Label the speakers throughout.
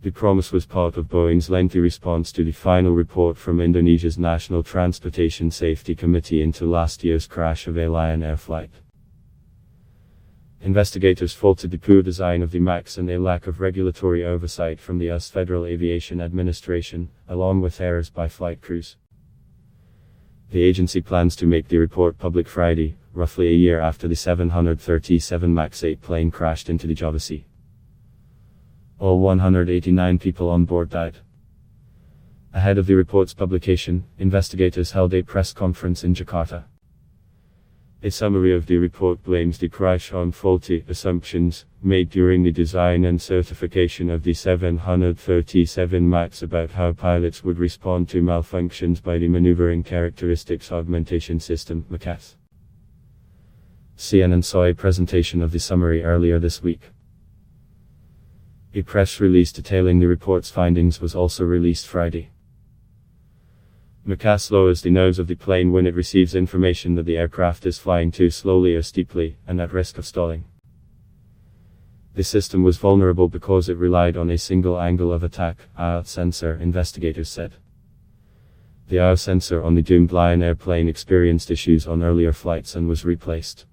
Speaker 1: The promise was part of Boeing's lengthy response to the final report from Indonesia's National Transportation Safety Committee into last year's crash of a Lion Air flight. Investigators faulted the poor design of the MAX and a lack of regulatory oversight from the US Federal Aviation Administration, along with errors by flight crews. The agency plans to make the report public Friday, roughly a year after the 737 MAX 8 plane crashed into the Java Sea. All 189 people on board died. Ahead of the report's publication, investigators held a press conference in Jakarta. A summary of the report blames the crash on faulty assumptions made during the design and certification of the 737 MAX about how pilots would respond to malfunctions by the Maneuvering Characteristics Augmentation System (MCAS). CNN saw a presentation of the summary earlier this week. A press release detailing the report's findings was also released Friday. MCAS lowers the nose of the plane when it receives information that the aircraft is flying too slowly or steeply, and at risk of stalling. The system was vulnerable because it relied on a single angle of attack sensor, investigators said. The sensor on the doomed Lion airplane experienced issues on earlier flights and was replaced.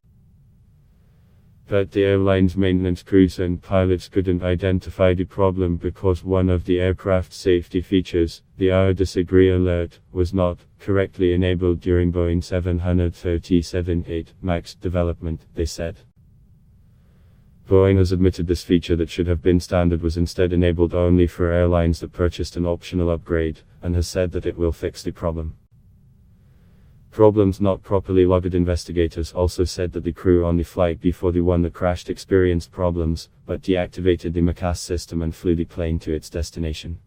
Speaker 1: But the airline's maintenance crews and pilots couldn't identify the problem because one of the aircraft's safety features, the disagree alert, was not correctly enabled during Boeing 737-8 MAX development, they said. Boeing has admitted this feature that should have been standard was instead enabled only for airlines that purchased an optional upgrade, and has said that it will fix the problem. Problems not properly logged. Investigators also said that the crew on the flight before the one that crashed experienced problems, but deactivated the MCAS system and flew the plane to its destination.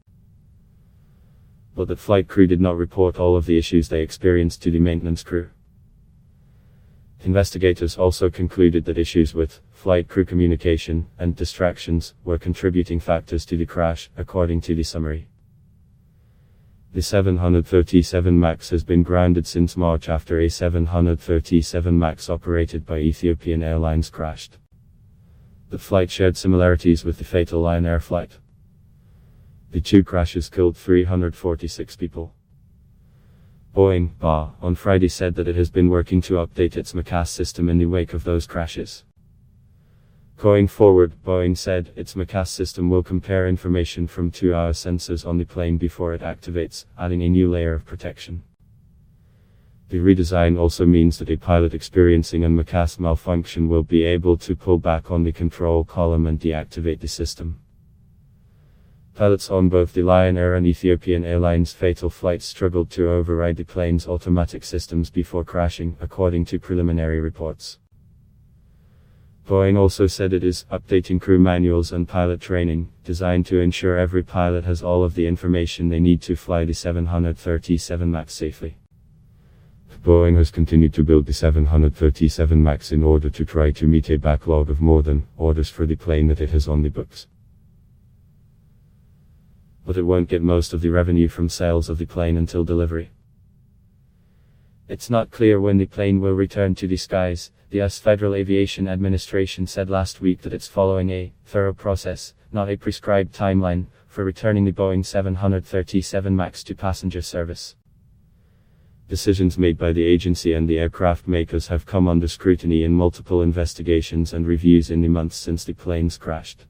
Speaker 1: But that flight crew did not report all of the issues they experienced to the maintenance crew. Investigators also concluded that issues with flight crew communication and distractions were contributing factors to the crash, according to the summary. The 737 MAX has been grounded since March after a 737 MAX operated by Ethiopian Airlines crashed. The flight shared similarities with the fatal Lion Air flight. The two crashes killed 346 people. Boeing, on Friday said that it has been working to update its MCAS system in the wake of those crashes. Going forward, Boeing said, its MCAS system will compare information from 2 sensors on the plane before it activates, adding a new layer of protection. The redesign also means that a pilot experiencing an MCAS malfunction will be able to pull back on the control column and deactivate the system. Pilots on both the Lion Air and Ethiopian Airlines fatal flights struggled to override the plane's automatic systems before crashing, according to preliminary reports. Boeing also said it is updating crew manuals and pilot training, designed to ensure every pilot has all of the information they need to fly the 737 MAX safely. Boeing has continued to build the 737 MAX in order to try to meet a backlog of more than orders for the plane that it has on the books. But it won't get most of the revenue from sales of the plane until delivery. It's not clear when the plane will return to the skies. The US Federal Aviation Administration said last week that it's following a thorough process, not a prescribed timeline, for returning the Boeing 737 MAX to passenger service. Decisions made by the agency and the aircraft makers have come under scrutiny in multiple investigations and reviews in the months since the planes crashed.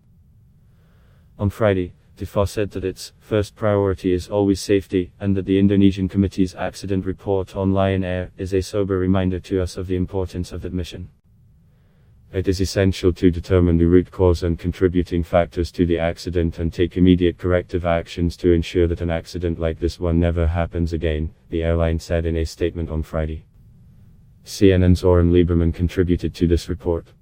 Speaker 1: On Friday, DFA said that its first priority is always safety, and that the Indonesian Committee's accident report on Lion Air is a sober reminder to us of the importance of that mission. It is essential to determine the root cause and contributing factors to the accident and take immediate corrective actions to ensure that an accident like this one never happens again, the airline said in a statement on Friday. CNN's Oren Lieberman contributed to this report.